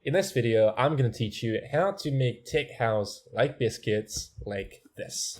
In this video, I'm going to teach you how to make tech house like biscuits like this.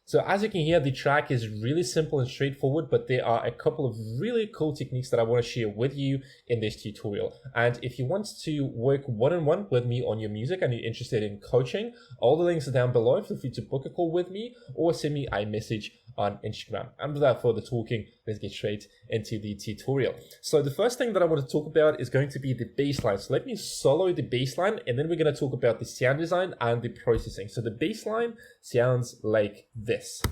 So as you can hear, the track is really simple and straightforward, but there are a couple of really cool techniques that I want to share with you in this tutorial. And if you want to work one-on-one with me on your music and you're interested in coaching, all the links are down below. Feel free to book a call with me or send me a message on Instagram. And without further talking, let's get straight into the tutorial. So the first thing that I want to talk about is going to be the bass line. So let me solo the bass line, and then we're going to talk about the sound design and the processing. So the bass line sounds like this.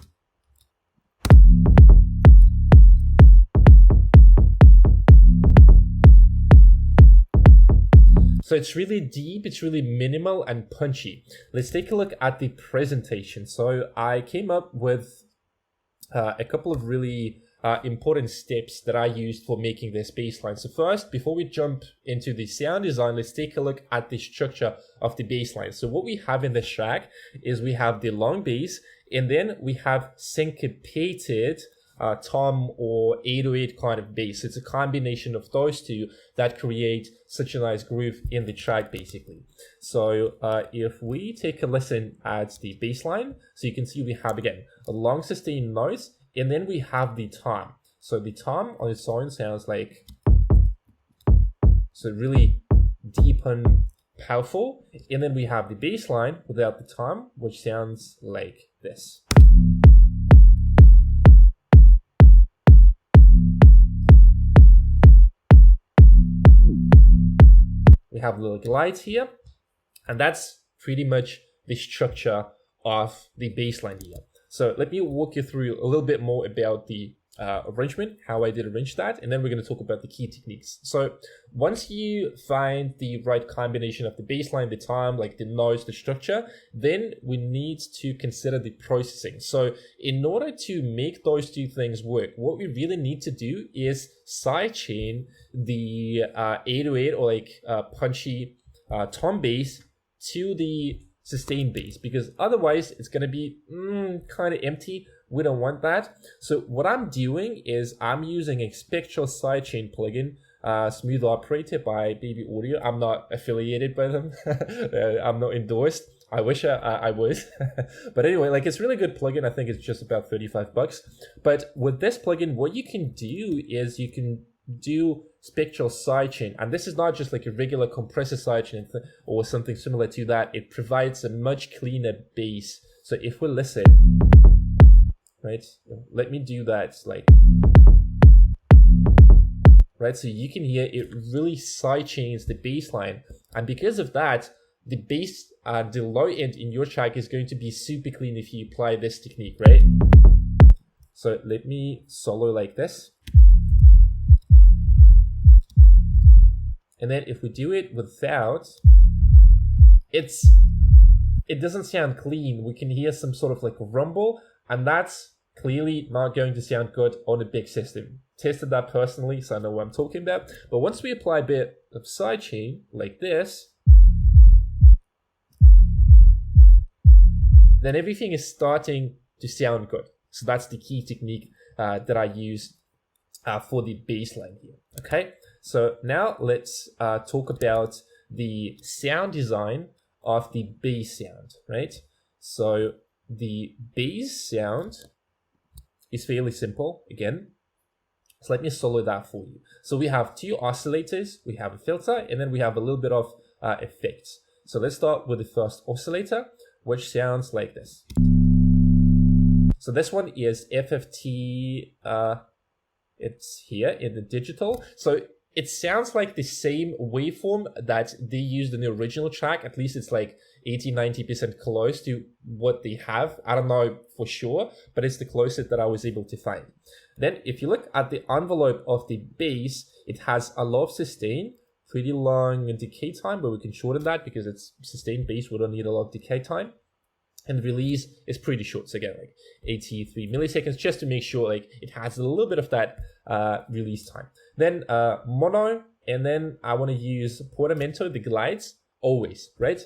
So it's really deep, it's really minimal and punchy. Let's take a look at the presentation. So I came up with a couple of really important steps that I used for making this bass line. So first, before we jump into the sound design, let's take a look at the structure of the bass line. So what we have in this track is we have the long bass, and then we have syncopated tom or 808 kind of bass. It's a combination of those two that create such a nice groove in the track, basically. So if we take a listen at the bass line, so you can see we have, again, a long sustained note, and then we have the tom. So the tom on its own sounds like, so really deep and powerful. And then we have the bass line without the tom, which sounds like this. We have little glides here, and that's pretty much the structure of the bass line here. So let me walk you through a little bit more about the arrangement, how I did arrange that, and then we're going to talk about the key techniques. So once you find the right combination of the bass line, the time, like the noise, the structure, then we need to consider the processing. So in order to make those two things work, what we really need to do is sidechain the 808 or like punchy tom bass to the sustained bass, because otherwise it's going to be kind of empty. We don't want that. So what I'm doing is I'm using a spectral sidechain plugin, Smooth Operator by Baby Audio. I'm not affiliated by them. I'm not endorsed. I wish I was. But anyway, like, it's a really good plugin. I think it's just about $35. But with this plugin, what you can do is you can do spectral sidechain, and this is not just like a regular compressor sidechain or something similar to that. It provides a much cleaner bass. So if we listen, right, let me do that, like, right, so you can hear it really sidechains the bass line, and because of that, the bass, the low end in your track is going to be super clean if you apply this technique, right? So let me solo like this. And then if we do it without, it doesn't sound clean. We can hear some sort of like a rumble, and that's clearly not going to sound good on a big system. Tested that personally, so I know what I'm talking about. But once we apply a bit of sidechain like this, then everything is starting to sound good. So that's the key technique that I use for the bass line here. Okay, so now let's talk about the sound design of the bass sound, right? So the bass sound is fairly simple, again. So let me solo that for you. So we have two oscillators, we have a filter, and then we have a little bit of effects. So let's start with the first oscillator, which sounds like this. So this one is FFT, it's here in the digital. So it sounds like the same waveform that they used in the original track. At least it's like 80-90% close to what they have. I don't know for sure, but it's the closest that I was able to find. Then if you look at the envelope of the bass, it has a low sustain, pretty long decay time, but we can shorten that because it's sustained bass. We don't need a lot of decay time. And the release is pretty short, so again, like 83 milliseconds, just to make sure like it has a little bit of that release time. Then mono, and then I want to use portamento, the glides, always, right?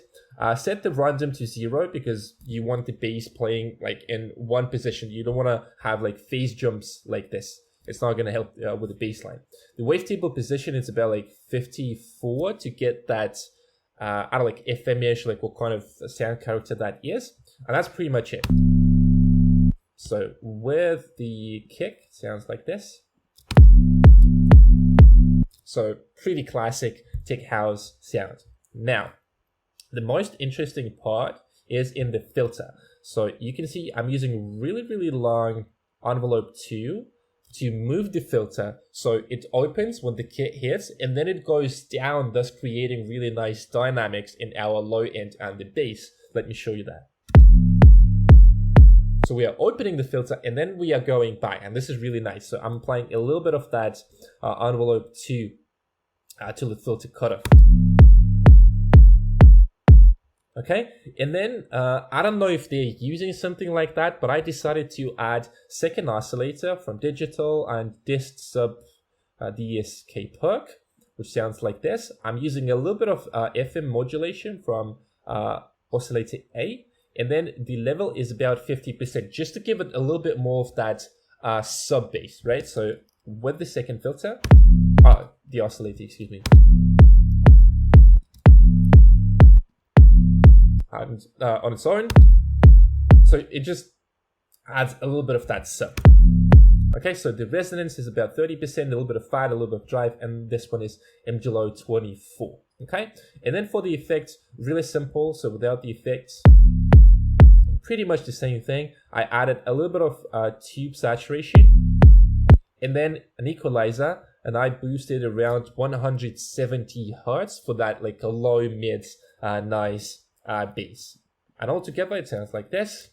Set the random to 0 because you want the bass playing like in one position. You don't want to have like phase jumps like this. It's not going to help with the bass line. The wavetable position is about like 54 to get that, I don't know, like FM-ish, like what kind of sound character that is. And that's pretty much it. So with the kick, sounds like this. So pretty classic tech house sound. Now, the most interesting part is in the filter. So you can see I'm using really long envelope 2 to move the filter so it opens when the kit hits and then it goes down, thus creating really nice dynamics in our low end and the bass. Let me show you that. So we are opening the filter and then we are going back, and this is really nice. So I'm applying a little bit of that envelope 2 till the filter cut off. Okay, and then I don't know if they're using something like that, but I decided to add second oscillator from digital and dist sub DSK perk, which sounds like this. I'm using a little bit of FM modulation from oscillator A, and then the level is about 50%, just to give it a little bit more of that sub bass, right? So with the second filter, the oscillator, excuse me. And, on its own, so it just adds a little bit of that sub. Okay, so the resonance is about 30%, a little bit of fat, a little bit of drive, and this one is MGLO 24. Okay, and then for the effects, really simple. So without the effects, pretty much the same thing. I added a little bit of tube saturation, and then an equalizer, and I boosted around 170 hertz for that like a low mid nice bass. And altogether it sounds like this.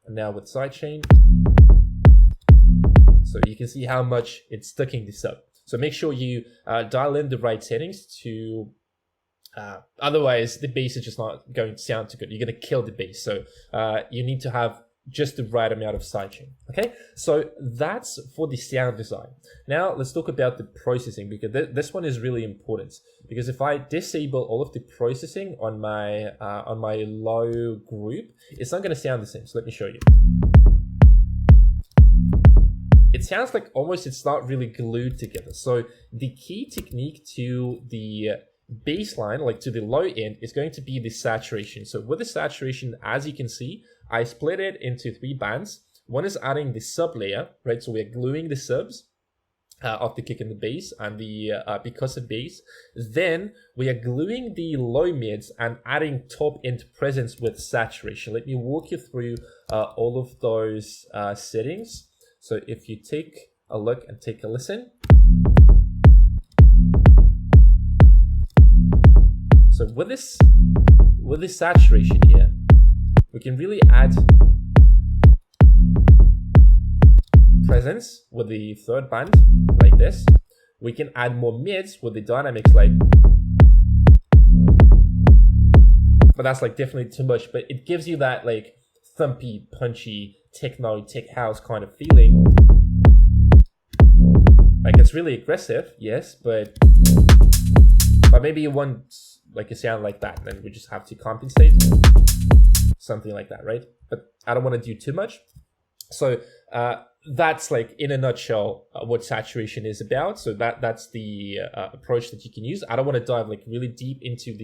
And now with sidechain, so you can see how much it's sticking this up. So make sure you dial in the right settings to otherwise the bass is just not going to sound too good. You're going to kill the bass. So you need to have just the right amount of sidechain. Okay, so that's for the sound design. Now let's talk about the processing, because this one is really important. Because if I disable all of the processing on my low group, it's not going to sound the same. So let me show you. It sounds like almost it's not really glued together. So the key technique to the baseline, like to the low end, is going to be the saturation. So with the saturation, as you can see, I split it into 3 bands. One is adding the sub layer, right? So we're gluing the subs of the kick and the bass and the percussive bass. Then we are gluing the low mids and adding top end presence with saturation. Let me walk you through all of those settings. So if you take a look and take a listen. So with this saturation here, we can really add presence with the third band like this. We can add more mids with the dynamics like, but that's like definitely too much, but it gives you that like thumpy, punchy, techno, tech house kind of feeling. Like it's really aggressive, yes, but maybe you want like a sound like that, then we just have to compensate. Something like that, right? But I don't want to do too much. So that's like in a nutshell what saturation is about. So that's the approach that you can use. I don't want to dive like really deep into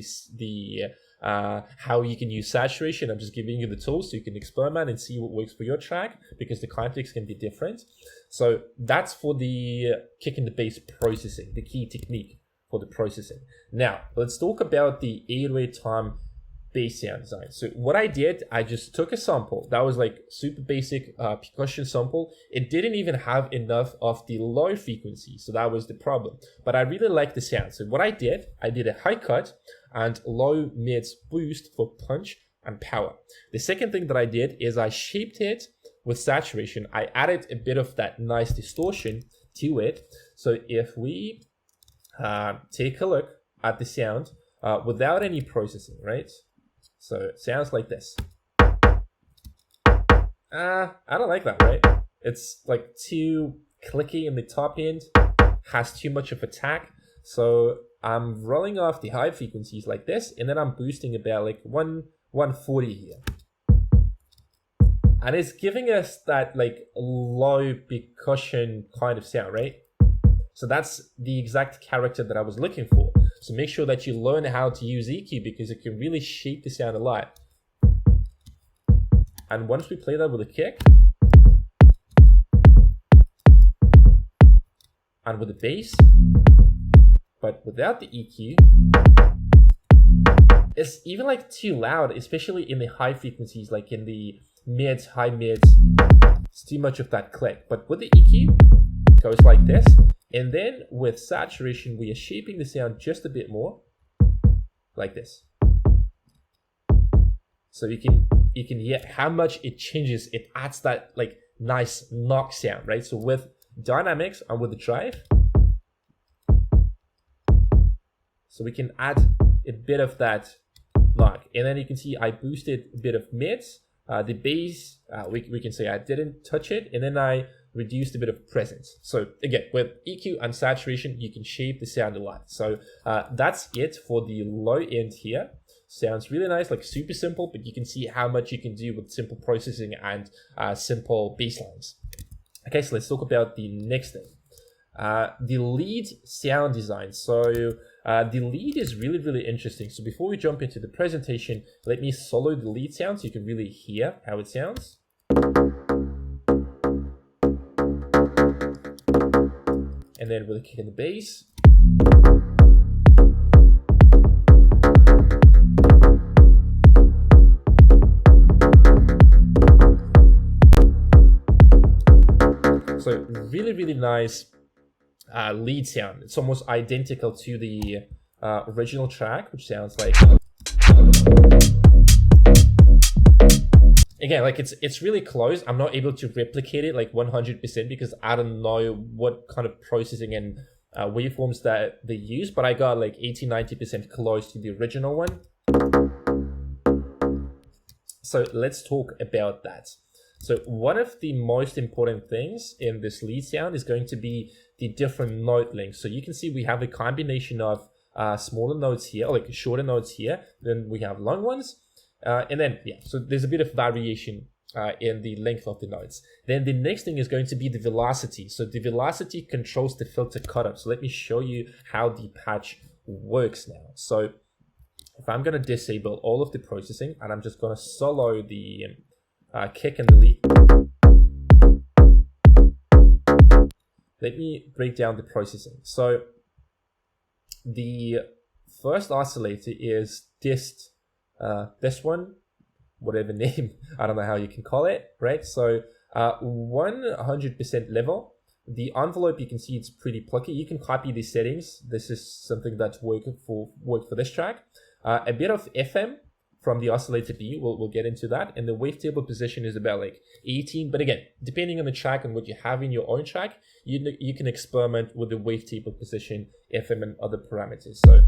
how you can use saturation. I'm just giving you the tools so you can experiment and see what works for your track, because the context can be different. So that's for the kick and the bass processing, the key technique for the processing. Now let's talk about the 808 time bass sound design. So what I did, I just took a sample that was like super basic percussion sample. It didn't even have enough of the low frequency, so that was the problem. But I really like the sound. So what I did a high cut and low mids boost for punch and power. The second thing that I did is I shaped it with saturation. I added a bit of that nice distortion to it. So if we take a look at the sound without any processing, right? So it sounds like this. I don't like that, right? It's like too clicky in the top end, has too much of a tack. So I'm rolling off the high frequencies like this, and then I'm boosting about like 140 here. And it's giving us that like low percussion kind of sound, right? So that's the exact character that I was looking for. So make sure that you learn how to use EQ, because it can really shape the sound a lot. And once we play that with a kick, and with the bass, but without the EQ, it's even like too loud, especially in the high frequencies, like in the mids, high mids. It's too much of that click. But with the EQ, it goes like this. And then with saturation, we are shaping the sound just a bit more, like this. So you can hear how much it changes. It adds that like nice knock sound, right? So with dynamics and with the drive, so we can add a bit of that knock. And then you can see I boosted a bit of mids. The bass, we can say I didn't touch it, and then I reduced a bit of presence. So again, with EQ and saturation, you can shape the sound a lot. So that's it for the low end here. Sounds really nice, like super simple, but you can see how much you can do with simple processing and simple basslines. Okay, so let's talk about the next thing. The lead sound design. So the lead is really, really interesting. So before we jump into the presentation, let me solo the lead sound so you can really hear how it sounds. And then with a kick in the bass. So really, really nice lead sound. It's almost identical to the original track, which sounds like, again, like it's really close. I'm not able to replicate it like 100% because I don't know what kind of processing and waveforms that they use, but I got like 80-90% close to the original one. So let's talk about that. So one of the most important things in this lead sound is going to be the different note lengths. So you can see we have a combination of smaller notes here, like shorter notes here, then we have long ones, and then, yeah, so there's a bit of variation in the length of the notes. Then the next thing is going to be the velocity. So the velocity controls the filter cutoff. So let me show you how the patch works now. So if I'm going to disable all of the processing and I'm just going to solo the kick and the lead. Let me break down the processing. So the first oscillator is this one, whatever name, I don't know how you can call it, right? So 100% level. The envelope, you can see it's pretty plucky. You can copy these settings. This is something that's worked for this track. A bit of FM from the oscillator B, we'll get into that. And the wavetable position is about like 18. But again, depending on the track and what you have in your own track, you can experiment with the wavetable position, FM, and other parameters. So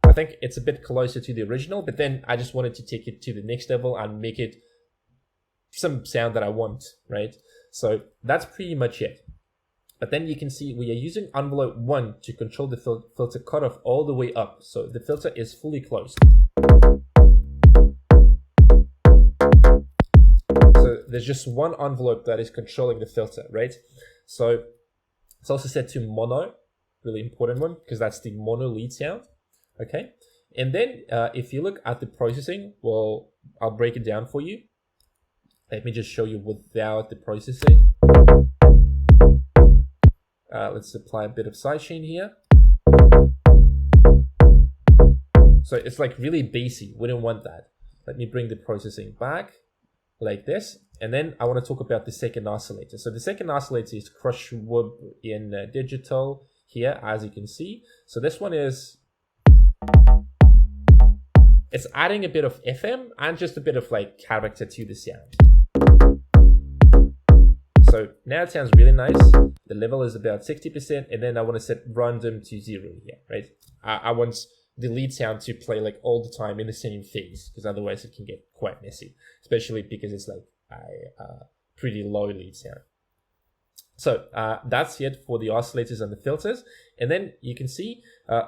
I think it's a bit closer to the original, but then I just wanted to take it to the next level and make it some sound that I want, right? So that's pretty much it. But then you can see we are using envelope 1 to control the filter cutoff all the way up. So the filter is fully closed. So there's just one envelope that is controlling the filter, right? So it's also set to mono, really important one, because that's the mono lead sound, okay? And then if you look at the processing, well, I'll break it down for you. Let me just show you without the processing. Let's apply a bit of sidechain here. So it's like really bassy. We don't want that. Let me bring the processing back like this. And then I want to talk about the second oscillator. So the second oscillator is Crush Wood in digital here, as you can see. So this one is, it's adding a bit of FM and just a bit of like character to the sound. So now it sounds really nice. The level is about 60%, and then I want to set random to 0 here, right? I want the lead sound to play like all the time in the same phase, because otherwise it can get quite messy, especially because it's like a pretty low lead sound. So that's it for the oscillators and the filters. And then you can see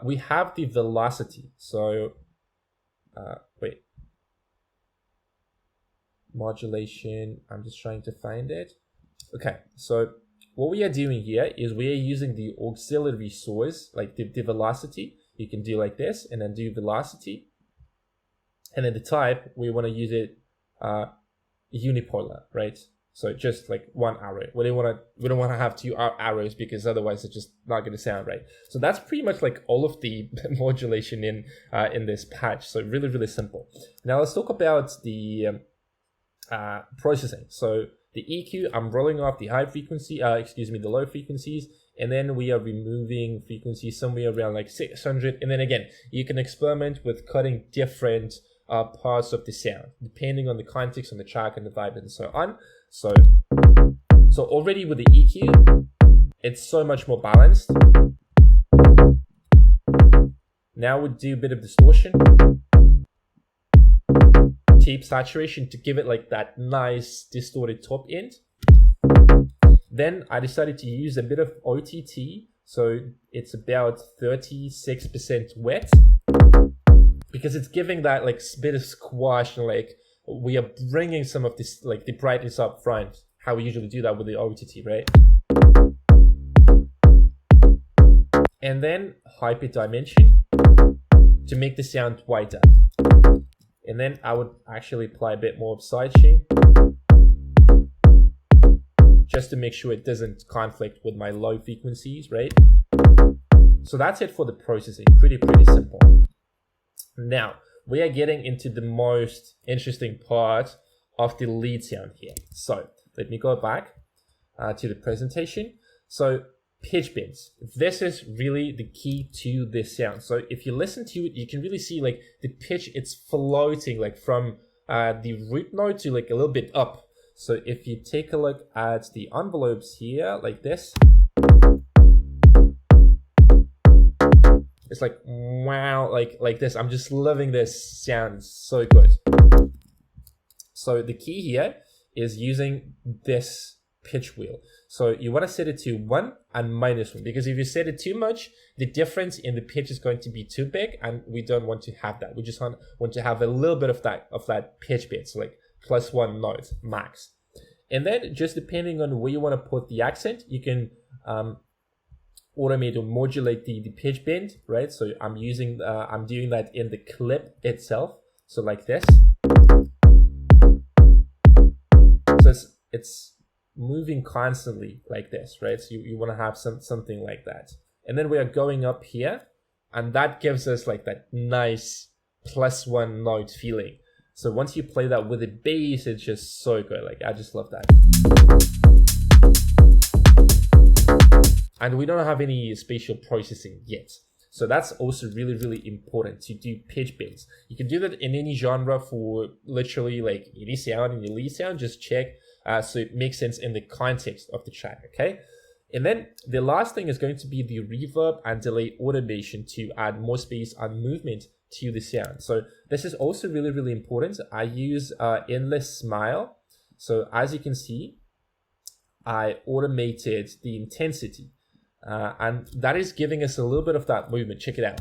we have the velocity. So wait, modulation, I'm just trying to find it. Okay, so what we are doing here is we are using the auxiliary source, like the velocity. You can do like this and then do velocity. And then the type, we want to use it unipolar, right? So just like one arrow. We don't want to have two arrows, because otherwise it's just not going to sound right. So that's pretty much like all of the modulation in this patch. So really, really simple. Now let's talk about the processing. So the EQ, I'm rolling off the high frequency, the low frequencies, and then we are removing frequencies somewhere around like 600. And then again, you can experiment with cutting different parts of the sound, depending on the context, on the track, and the vibe, and so on. So already with the EQ, it's so much more balanced. Now we do a bit of distortion, tape saturation to give it like that nice distorted top end. Then I decided to use a bit of OTT, so it's about 36% wet, because it's giving that like bit of squash, and like we are bringing some of this like the brightness up front, how we usually do that with the OTT, right? And then hyper dimension to make the sound whiter. And then I would actually apply a bit more of sidechain, just to make sure it doesn't conflict with my low frequencies, right? So that's it for the processing. Pretty simple. Now, we are getting into the most interesting part of the lead sound here. So let me go back to the presentation. So pitch bends. This is really the key to this sound. So if you listen to it, you can really see like the pitch, it's floating like from the root note to like a little bit up. So if you take a look at the envelopes here, like this, it's like, wow, like this. I'm just loving this sound, it's so good. So the key here is using this pitch wheel. So you want to set it to 1 and -1, because if you set it too much, the difference in the pitch is going to be too big, and we don't want to have that. We just want to have a little bit of that pitch bend, so like +1 note max. And then just depending on where you want to put the accent, you can automate or modulate the pitch bend, right? So I'm doing that in the clip itself. So like this. So it's moving constantly like this, right? So you want to have something like that. And then we are going up here, and that gives us like that nice +1 note feeling. So once you play that with the bass, it's just so good. Like, I just love that. And we don't have any spatial processing yet. So that's also really, really important to do pitch bends. You can do that in any genre for literally like any sound, any lead sound, just check so it makes sense in the context of the track, okay? And then the last thing is going to be the reverb and delay automation to add more space and movement to the sound. So this is also really, really important. I use Endless Smile. So as you can see, I automated the intensity. And that is giving us a little bit of that movement. Check it out.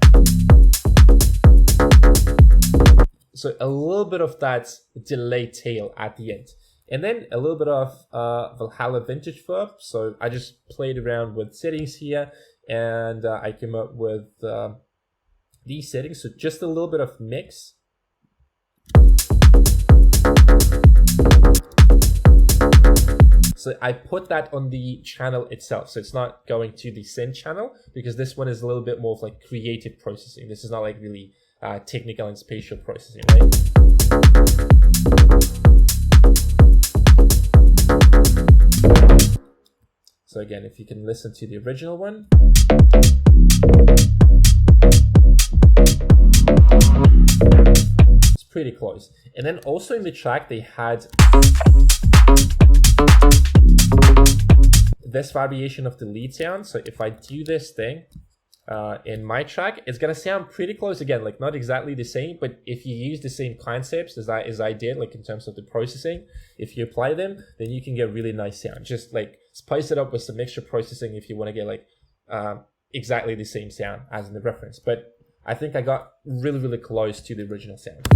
So a little bit of that delay tail at the end. And then a little bit of Valhalla Vintage Verb. So I just played around with settings here, and I came up with these settings. So just a little bit of mix. So I put that on the channel itself. So it's not going to the send channel, because this one is a little bit more of like creative processing. This is not like really technical and spatial processing, right? So again, if you can listen to the original one. It's pretty close. And then also in the track, they had this variation of the lead sound. So if I do this thing in my track, it's gonna sound pretty close again, like not exactly the same, but if you use the same concepts as I did, like in terms of the processing, if you apply them, then you can get really nice sound. Just like spice it up with some extra processing if you want to get like exactly the same sound as in the reference. But I think I got really, really close to the original sound.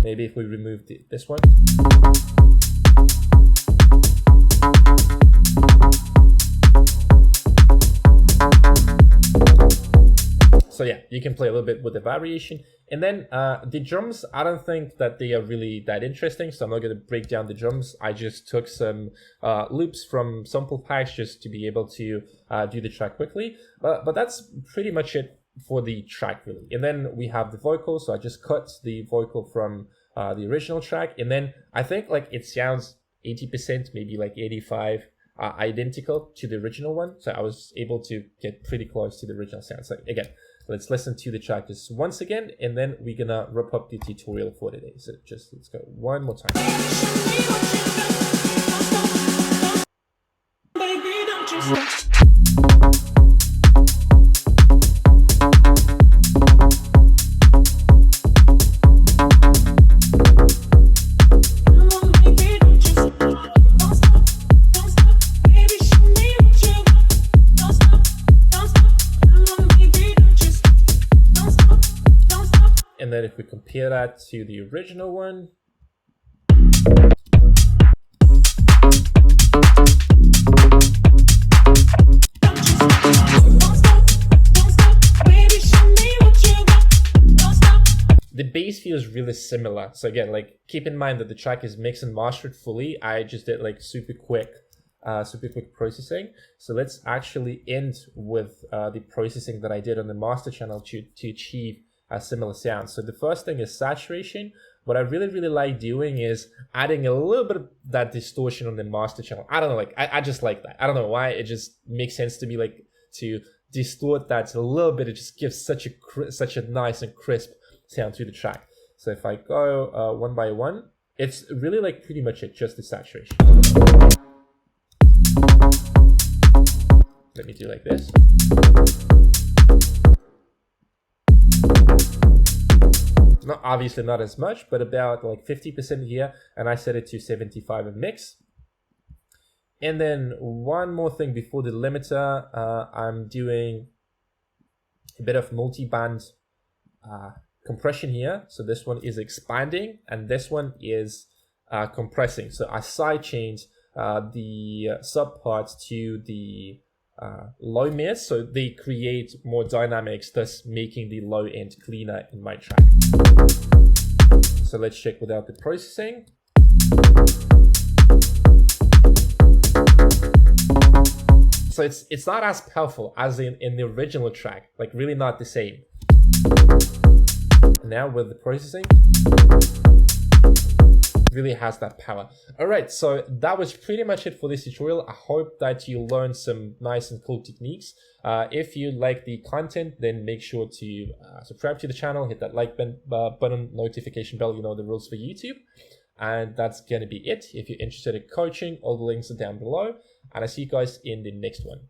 Maybe if we remove this one. So yeah, you can play a little bit with the variation. And then the drums, I don't think that they are really that interesting, so I'm not going to break down the drums. I just took some loops from sample packs just to be able to do the track quickly. But that's pretty much it for the track, really. And then we have the vocal, so I just cut the vocal from the original track. And then I think like it sounds 80%, maybe like 85%. Identical to the original one, so I was able to get pretty close to the original sound. So again, let's listen to the track just once again, and then we're gonna wrap up the tutorial for today. So just let's go one more time. And then if we compare that to the original one, the bass feels really similar. So again, like keep in mind that the track is mixed and mastered fully. I just did like super quick processing. So let's actually end with the processing that I did on the master channel to achieve a similar sound. So the first thing is saturation. What I really, really like doing is adding a little bit of that distortion on the master channel. I don't know, like I just like that. I don't know why, it just makes sense to me, like to distort that a little bit. It just gives such a nice and crisp sound to the track. So if I go one by one, it's really like pretty much it, just the saturation. Let me do like this. Not obviously not as much, but about like 50% here, and I set it to 75 in mix. And then one more thing before the limiter, I'm doing a bit of multi-band compression here. So this one is expanding and this one is compressing. So I sidechained the subparts to the low mids, so they create more dynamics, thus making the low end cleaner in my track. So let's check without the processing. So it's not as powerful as in the original track, like really not the same. Now with the processing, really has that power. All right, so that was pretty much it for this tutorial. I hope that you learned some nice and cool techniques. If you like the content, then make sure to subscribe to the channel, hit that like button, notification bell, you know the rules for YouTube. And that's gonna be it. If you're interested in coaching, all the links are down below, and I'll see you guys in the next one.